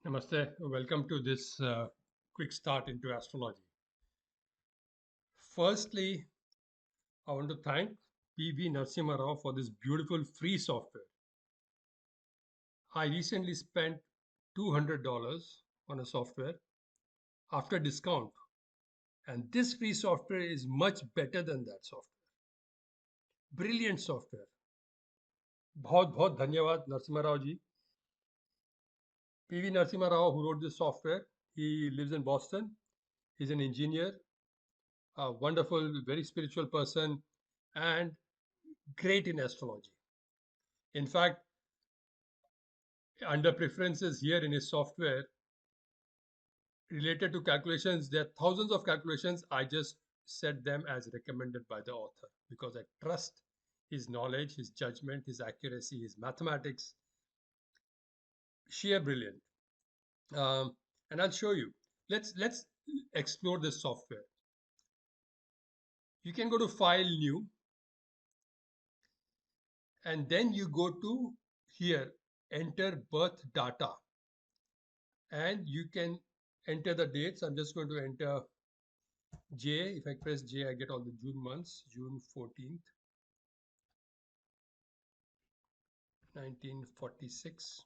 Namaste. Welcome to this quick start into astrology. Firstly, I want to thank PV Narasimha Rao for this beautiful free software. I recently spent $200 on a software after discount, and this free software is much better than that software. Brilliant software. बहुत बहुत धन्यवाद Narasimha Rao ji. PV Narasimha Rao, who wrote this software, he lives in Boston. He's an engineer, a wonderful, very spiritual person, and great in astrology. In fact, under preferences here in his software related to calculations, there are thousands of calculations. I just set them as recommended by the author because I trust his knowledge, his judgment, his accuracy, his mathematics. Sheer brilliant. And I'll show you. Let's explore this software. You can go to File, New, and then you go to here, Enter Birth Data, and you can enter the dates. I'm just going to enter J. If I press J, I get all the June months. June 14th, 1946,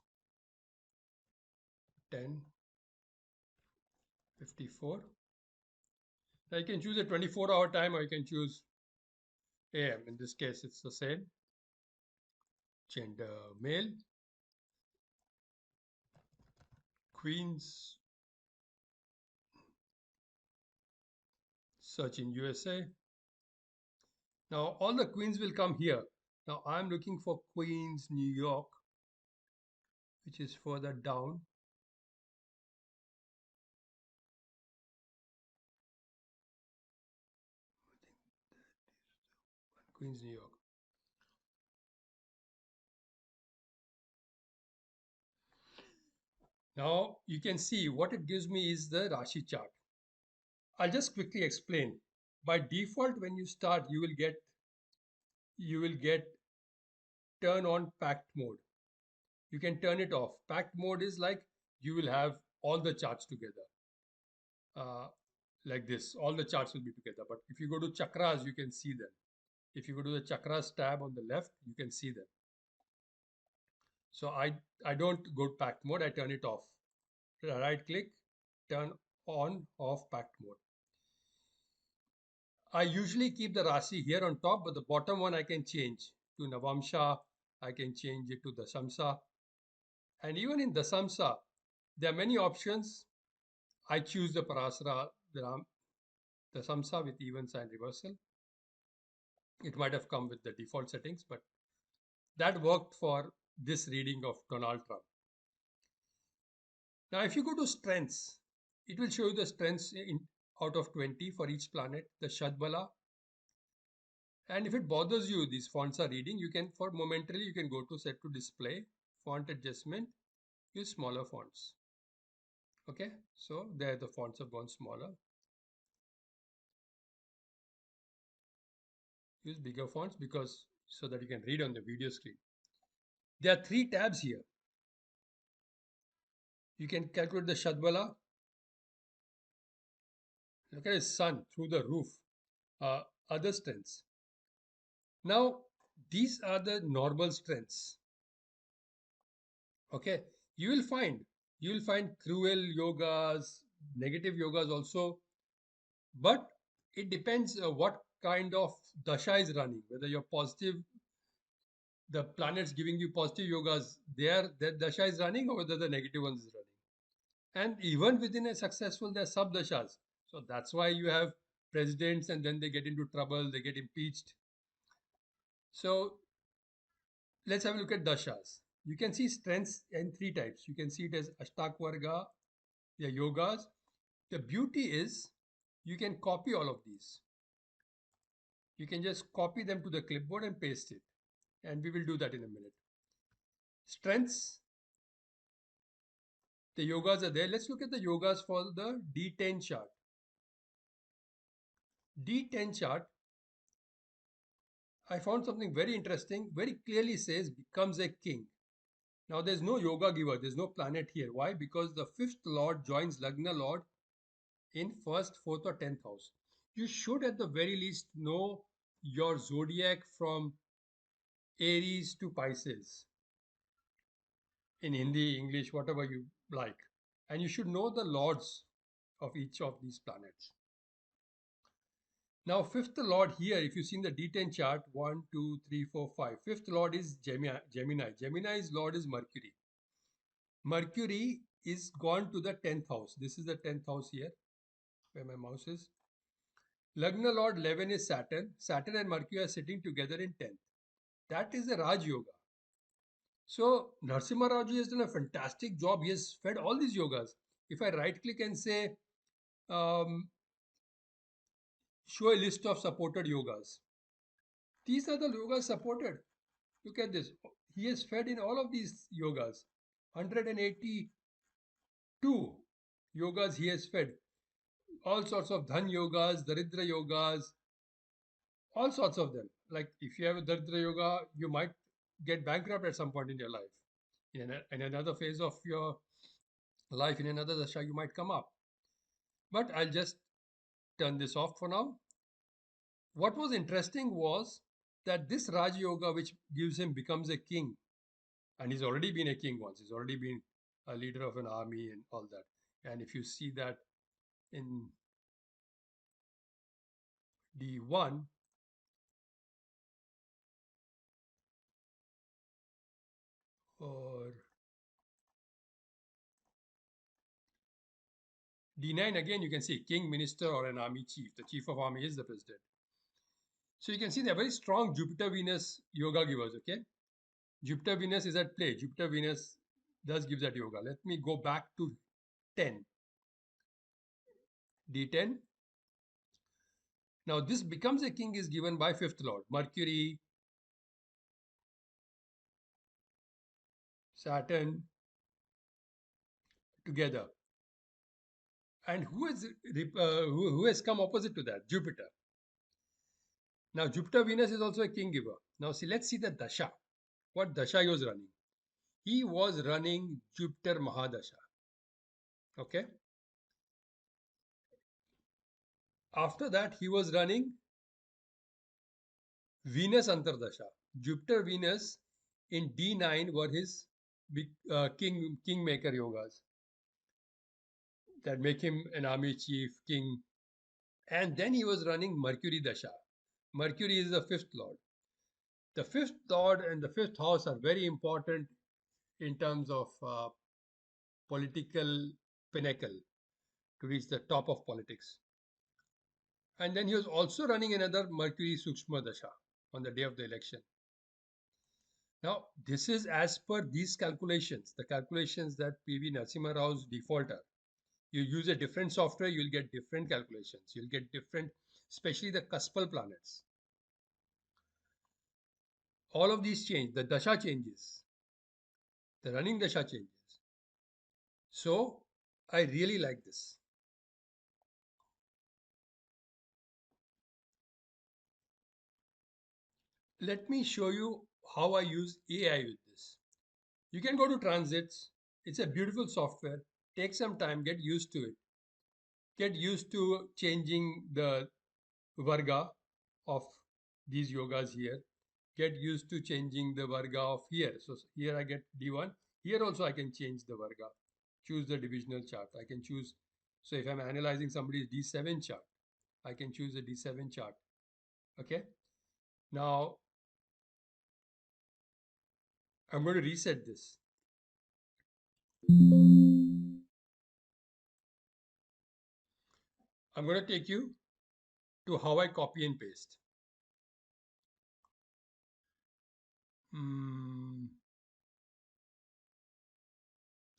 10:54. Now you can choose a 24-hour time or you can choose AM. In this case, it's the same. Gender male. Queens. Search in USA. Now all the queens will come here. Now I'm looking for Queens, New York, which is further down. Queens, New York. Now you can see what it gives me is the Rashi chart. I'll just quickly explain. By default, when you start, you will get turn on packed mode. You can turn it off. Packed mode is like you will have all the charts together. Like this, all the charts will be together. But if you go to chakras, you can see them. If you go to the chakras tab on the left, you can see them. So I don't go to packed mode, I turn it off. Right click, turn on, off packed mode. I usually keep the Rasi here on top, but the bottom one I can change to Navamsha, I can change it to Dasamsa. And even in Dasamsa, there are many options. I choose the Parasara Dasamsa with even sign reversal. It might have come with the default settings, but that worked for this reading of Donald Trump. Now, if you go to strengths, it will show you the strengths out of 20 for each planet, the Shadbala. And if it bothers you, these fonts are reading, you can, for momentarily, you can go to set to display, font adjustment, use smaller fonts. Okay, so there the fonts have gone smaller. Use bigger fonts because so that you can read on the video screen. There are 3 tabs here. You can calculate the Shadbala. Look at his sun through the roof. Other strengths. Now, these are the normal strengths. Okay, you will find cruel yogas, negative yogas also, but it depends what kind of dasha is running. Whether you're positive, the planets giving you positive yogas, their dasha is running, or whether the negative ones is running. And even within a successful, there are sub dashas. So that's why you have presidents, and then they get into trouble, they get impeached. So let's have a look at dashas. You can see strengths in 3 types. You can see it as Ashtakvarga, the yogas. The beauty is you can copy all of these. You can just copy them to the clipboard and paste it. And we will do that in a minute. Strengths, the yogas are there. Let's look at the yogas for the D10 chart. D10 chart, I found something very interesting. Very clearly says becomes a king. Now there's no yoga giver, there's no planet here. Why? Because the fifth lord joins Lagna lord in first, fourth, or 10th house. You should at the very least know your zodiac from Aries to Pisces in Hindi, English, whatever you like. And you should know the lords of each of these planets. Now, fifth lord here, if you see in the D10 chart, 1, 2, 3, 4, 5. Fifth lord is Gemini. Gemini's lord is Mercury. Mercury is gone to the 10th house. This is the 10th house here, where my mouse is. Lagna Lord 11 is Saturn. Saturn and Mercury are sitting together in 10th. That is the Raj Yoga. So Narasimha Raju has done a fantastic job. He has fed all these yogas. If I right click and say, um, show a list of supported yogas, these are the yogas supported. Look at this. He has fed in all of these yogas. 182 yogas he has fed. All sorts of Dhan yogas, Daridra yogas, all sorts of them. Like if you have a Daridra yoga, you might get bankrupt at some point in your life. In another phase of your life, in another dasha, you might come up. But I'll just turn this off for now. What was interesting was that this Raj Yoga, which gives him becomes a king, and he's already been a king once. He's already been a leader of an army and all that. And if you see that in D1, or D9, again, you can see king, minister, or an army chief. The chief of army is the president. So you can see they're very strong Jupiter Venus yoga givers. Okay, Jupiter Venus is at play. Jupiter Venus does give that yoga. Let me go back to 10. D10. Now this becomes a king is given by fifth lord. Mercury, Saturn together. And who has come opposite to that? Jupiter. Now Jupiter Venus is also a king giver. Now see, let's see the dasha. What dasha he was running? He was running Jupiter Mahadasha. Okay. After that, he was running Venus Antardasha. Jupiter Venus in D9 were his big kingmaker yogas that make him an army chief, king. And then he was running Mercury Dasha. Mercury is the fifth lord. The fifth lord and the fifth house are very important in terms of political pinnacle to reach the top of politics. And then he was also running another Mercury Sukshma Dasha on the day of the election. Now, this is as per these calculations, the calculations that PV Narasimha Rao's default are. You use a different software, you'll get different calculations. You'll get different, especially the cuspal planets. All of these change, the dasha changes, the running dasha changes. So, I really like this. Let me show you how I use AI with this. You can go to transits. It's a beautiful software. Take some time, get used to it. Get used to changing the varga of these yogas here. Get used to changing the varga of here. So here I get D1. Here also I can change the varga. Choose the divisional chart. I can choose. So if I'm analyzing somebody's D7 chart, I can choose a D7 chart. Okay. Now I'm going to reset this. I'm going to take you to how I copy and paste.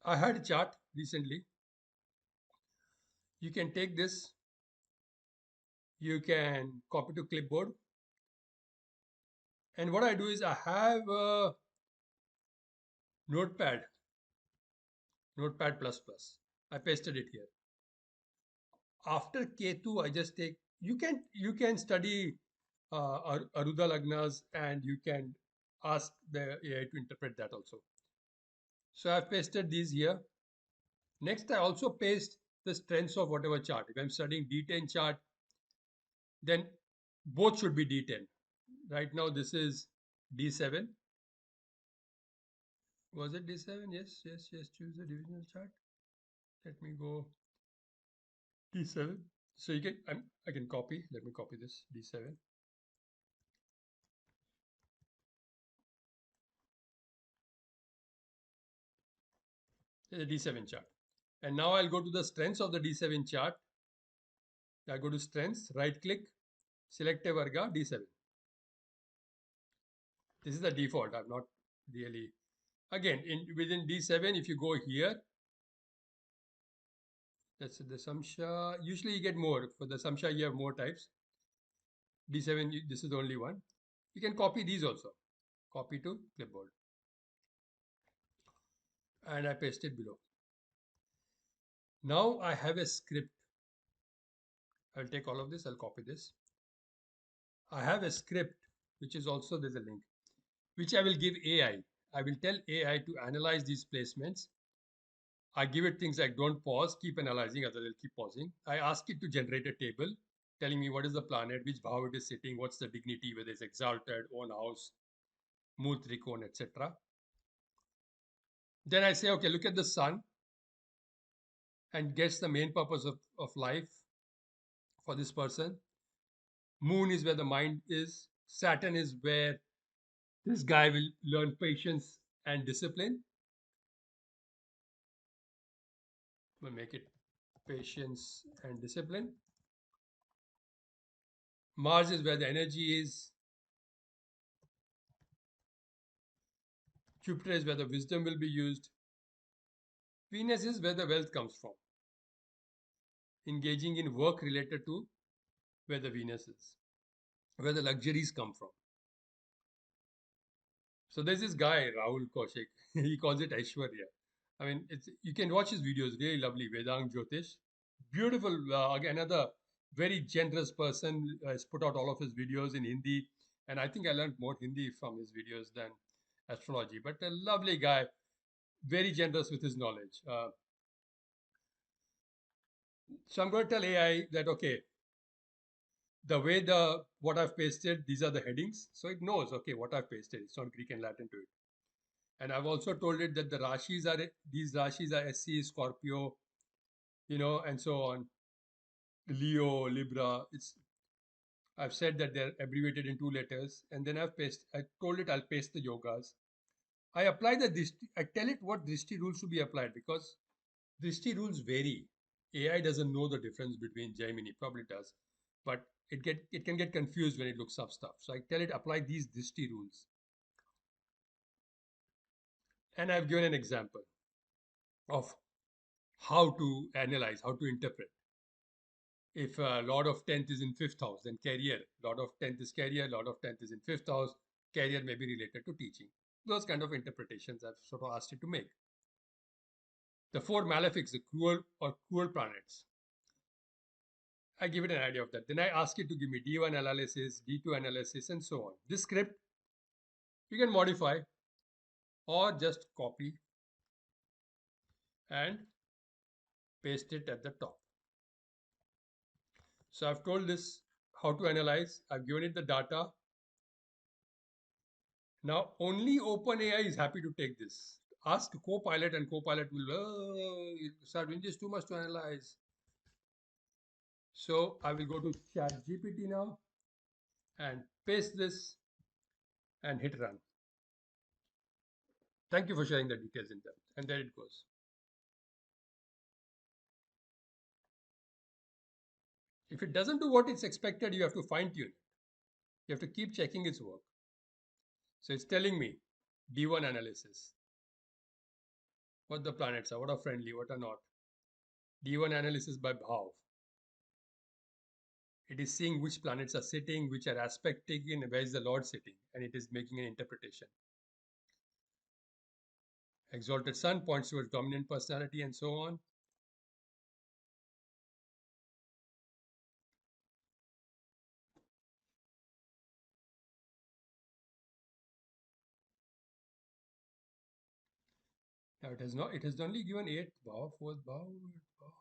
I had a chart recently. You can take this, you can copy to clipboard. And what I do is I have a notepad, notepad plus plus. I pasted it here. After K2, I just take, you can study Aruda Lagnas and you can ask the AI to interpret that also. So I've pasted these here. Next, I also paste the strengths of whatever chart. If I'm studying D10 chart, then both should be D10. Right now, this is D7. Was it D7? Yes, yes, yes. Choose the divisional chart. Let me go D7. So you can, I can copy. Let me copy this D7. The D7 chart. And now I'll go to the strengths of the D7 chart. I go to strengths, right click, select a Varga, D7. This is the default. I've not really. Again, within D7, if you go here, that's the Samsha. Usually you get more. For the Samsha, you have more types. D7, this is the only one. You can copy these also. Copy to clipboard. And I paste it below. Now I have a script. I'll take all of this. I'll copy this. I have a script, which is also, there's a link, which I will give AI. I will tell AI to analyze these placements. I give it things like don't pause, keep analyzing, otherwise it'll keep pausing. I ask it to generate a table telling me what is the planet, which bhav it is sitting, what's the dignity, whether it's exalted, own house, mool trikon, etc. Then I say, okay, look at the sun and guess the main purpose of life for this person. Moon is where the mind is. Saturn is where this guy will learn patience and discipline. We'll make it patience and discipline. Mars is where the energy is. Jupiter is where the wisdom will be used. Venus is where the wealth comes from. Engaging in work related to where the Venus is, where the luxuries come from. So there's this guy, Rahul Kaushik. He calls it Aishwarya. I mean, you can watch his videos, really lovely. Vedang Jyotish. Beautiful. Again, another very generous person, has put out all of his videos in Hindi. And I think I learned more Hindi from his videos than astrology. But a lovely guy, very generous with his knowledge. So I'm going to tell AI that, okay, the way what I've pasted, these are the headings. So it knows, okay, what I've pasted. It's not Greek and Latin to it. And I've also told it that the Rashis are, these Rashis are SC, Scorpio, and so on. Leo, Libra. I've said that they're abbreviated in 2 letters. And then I told it I'll paste the yogas. I apply I tell it what Drishti rules to be applied because Drishti rules vary. AI doesn't know the difference between Gemini, probably does, but it can get confused when it looks up stuff. So I tell it apply these Drishti rules, and I've given an example of how to analyze, how to interpret. If Lord of Tenth is in fifth house, then career. Lord of Tenth is career. Lord of Tenth is in fifth house. Career may be related to teaching. Those kind of interpretations I've sort of asked it to make. The four malefics, the cruel planets. I give it an idea of that. Then I ask it to give me D1 analysis, D2 analysis, and so on. This script you can modify or just copy and paste it at the top. So I've told this how to analyze. I've given it the data. Now only OpenAI is happy to take this. Ask Copilot and Copilot will, start doing this too much to analyze. So I will go to ChatGPT now and paste this and hit run. Thank you for sharing the details in depth. And there it goes. If it doesn't do what it's expected, you have to fine tune it. You have to keep checking its work. So it's telling me D1 analysis, what the planets are, what are friendly, what are not. D1 analysis by Bhav. It is seeing which planets are sitting, which are aspecting, and where is the Lord sitting, and it is making an interpretation. Exalted Sun points towards dominant personality and so on. It has not. It has only given eighth bow, fourth bow, eighth bow.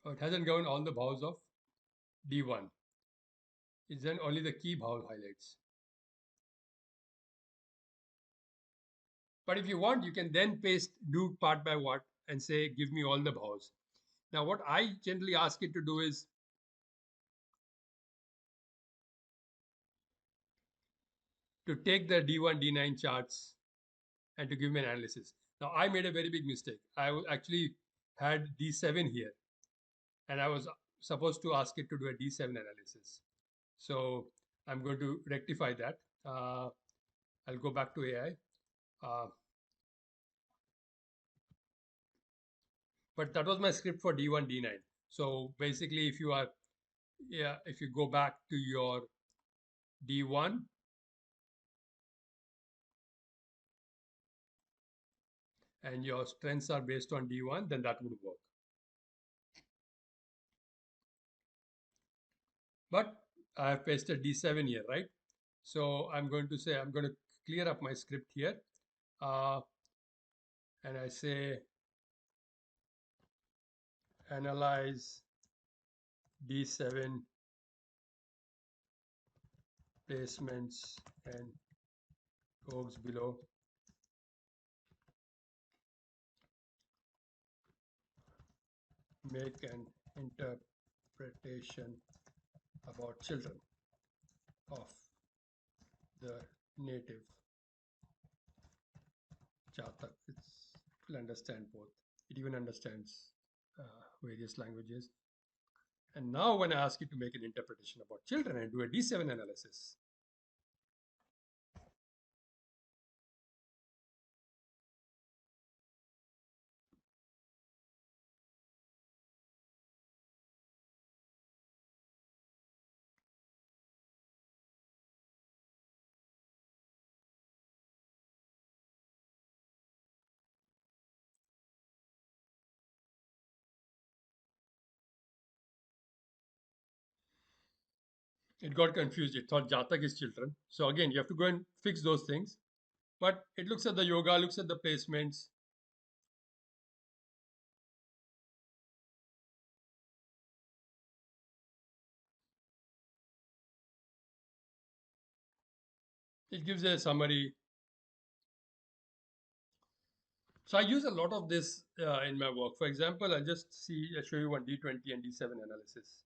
Oh, it hasn't given all the bows of D1. It's then only the key bow highlights. But if you want, you can then paste do part by part and say, give me all the bows. Now, what I generally ask it to do is to take the D1, D9 charts and to give me an analysis. Now, I made a very big mistake. Actually had D7 here, and I was supposed to ask it to do a D7 analysis. So I'm going to rectify that. I'll go back to AI. But that was my script for D1, D9. So basically, if you go back to your D1 and your strengths are based on D1, then that would work. But I have pasted D7 here, right? So I'm going to clear up my script here. And I say analyze D7 placements and cogs below. Make an interpretation about children of the native Jatak. It will understand both. It even understands various languages. And now when I ask it to make an interpretation about children and do a D7 analysis, it got confused. It thought Jatak is children. So again, you have to go and fix those things. But it looks at the yoga, looks at the placements. It gives a summary. So I use a lot of this in my work. For example, I'll show you one D20 and D7 analysis.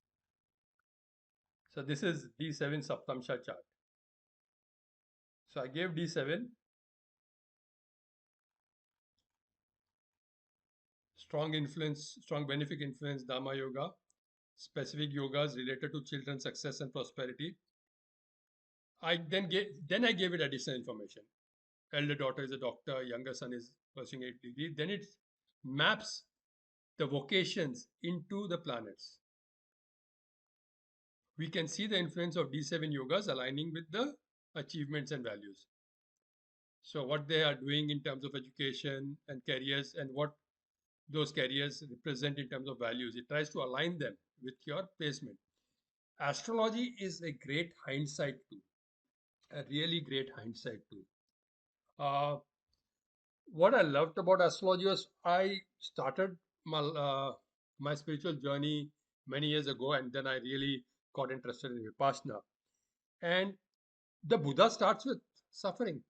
So this is D7 Saptamsha chart. So I gave D7 strong influence, strong benefic influence, Dhamma yoga, specific yogas related to children's success and prosperity. I gave it additional information. Elder daughter is a doctor, younger son is pursuing 8th degree. Then it maps the vocations into the planets. We can see the influence of D7 yogas aligning with the achievements and values. So what they are doing in terms of education and careers and what those careers represent in terms of values. It tries to align them with your placement. Astrology is a great hindsight tool, a really great hindsight tool. What I loved about astrology was I started my spiritual journey many years ago, and then I really got interested in Vipassana. And the Buddha starts with suffering.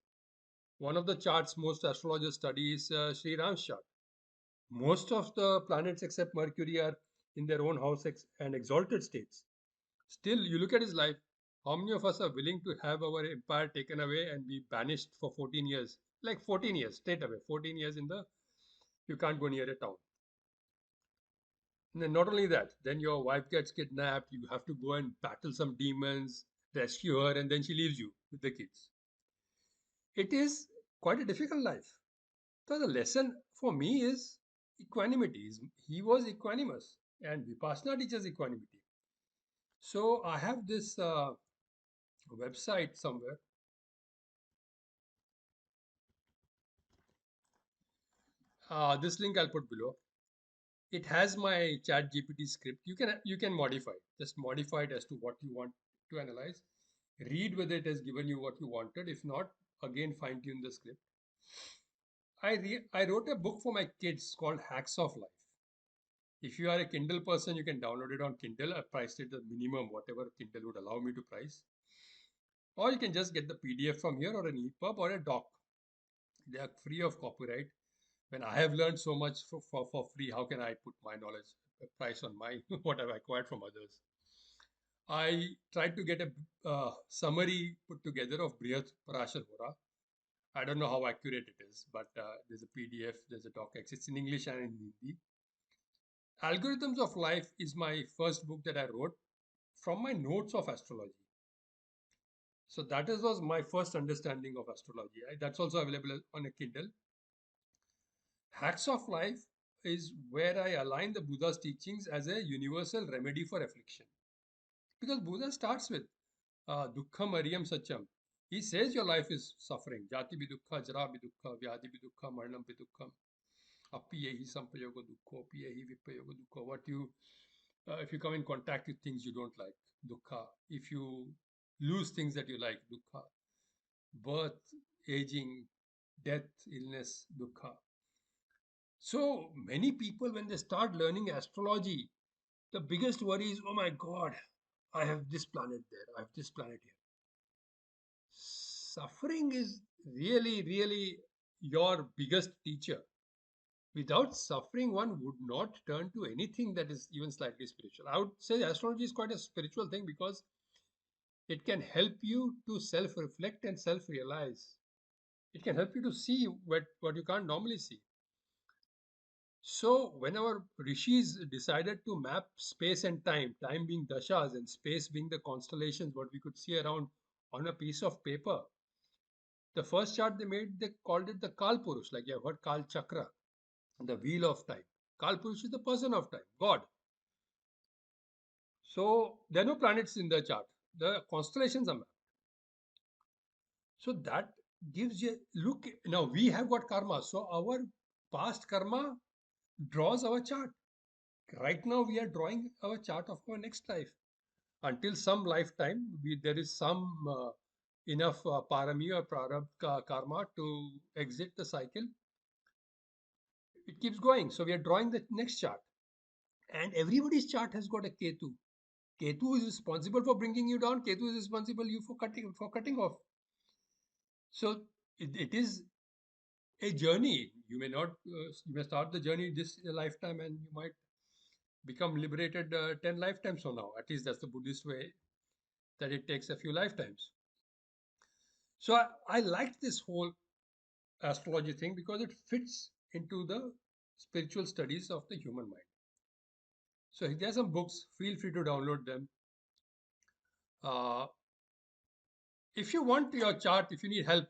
One of the charts most astrologers study is Sri Ram's chart. Most of the planets except Mercury are in their own house and exalted states. Still, you look at his life, how many of us are willing to have our empire taken away and be banished for 14 years? Like 14 years, straight away. 14 years you can't go near a town. And then not only that, then your wife gets kidnapped, you have to go and battle some demons, rescue her, and then she leaves you with the kids. It is quite a difficult life. So the lesson for me is equanimity. He was equanimous, and Vipassana teaches equanimity. So I have this website somewhere. This link I'll put below. It has my Chat GPT script. You can modify it. Just modify it as to what you want to analyze. Read whether it has given you what you wanted. If not, again fine tune the script. I wrote a book for my kids called Hacks of Life. If you are a Kindle person, you can download it on Kindle. I priced it at minimum, whatever Kindle would allow me to price. Or you can just get the PDF from here or an EPUB or a doc. They are free of copyright. When I have learned so much for free, how can I put my knowledge price on my what I've acquired from others? I tried to get a summary put together of Brihat Parashar Hora. I don't know how accurate it is, but there's a PDF, there's a docx. It's in English and in Hindi. Algorithms of Life is my first book that I wrote from my notes of astrology. So was my first understanding of astrology. That's also available on a Kindle. Hacks of Life is where I align the Buddha's teachings as a universal remedy for affliction. Because Buddha starts with Dukkha Maryam Satyam. He says your life is suffering. Jati bhi dukkha, jara bhi dukkha, vyadi bhi dukkha, marnam bhi dukkha. Api yehi sampayoga dukkha, api yehi vipayoga dukkha. If you come in contact with things you don't like, dukkha. If you lose things that you like, dukkha. Birth, aging, death, illness, dukkha. So many people, when they start learning astrology, the biggest worry is, oh my God, I have this planet there, I have this planet here. Suffering is really, really your biggest teacher. Without suffering, one would not turn to anything that is even slightly spiritual. I would say astrology is quite a spiritual thing because it can help you to self reflect and self realize. It can help you to see what you can't normally see. So, when our rishis decided to map space and time being dashas and space being the constellations, what we could see around on a piece of paper, the first chart they made, they called it the Kal Purush, like you have heard Kal Chakra, the wheel of time. Kal Purush is the person of time, God. So, there are no planets in the chart. The constellations are mapped. So, that gives you look. Now, we have got karma. So, our past karma draws our chart. Right now, we are drawing our chart of our next life. Until some lifetime, there is some enough parami or prarabdha karma to exit the cycle. It keeps going. So we are drawing the next chart. And everybody's chart has got a Ketu. Ketu is responsible for bringing you down. Ketu is responsible you for cutting off. So it is a journey. You may not, you may start the journey this lifetime and you might become liberated 10 lifetimes from now. At least that's the Buddhist way, that it takes a few lifetimes. So I liked this whole astrology thing because it fits into the spiritual studies of the human mind. So there are some books, feel free to download them. Uh, if you want your chart, if you need help,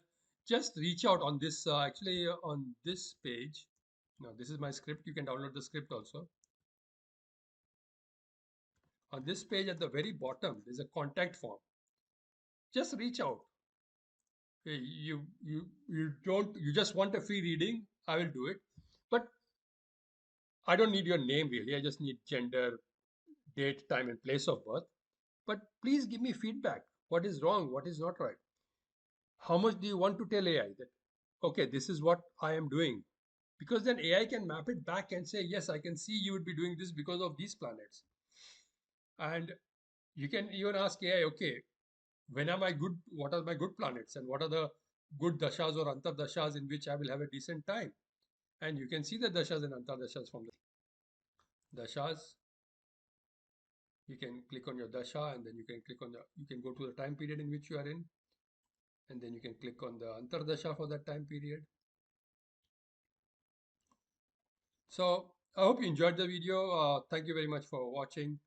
just reach out on this, on this page. Now, this is my script. You can download the script also. On this page at the very bottom, there's a contact form. Just reach out. You just want a free reading, I will do it. But I don't need your name really. I just need gender, date, time, and place of birth. But please give me feedback. What is wrong? What is not right? How much do you want to tell AI that, okay, this is what I am doing? Because then AI can map it back and say, yes, I can see you would be doing this because of these planets. And you can even ask AI, okay, when am I good? What are my good planets? And what are the good dashas or antar dashas in which I will have a decent time? And you can see the dashas and antar dashas from the dashas. You can click on your dasha and then you can click on you can go to the time period in which you are in. And then you can click on the antar dasha for that time period. So I hope you enjoyed the video. Thank you very much for watching.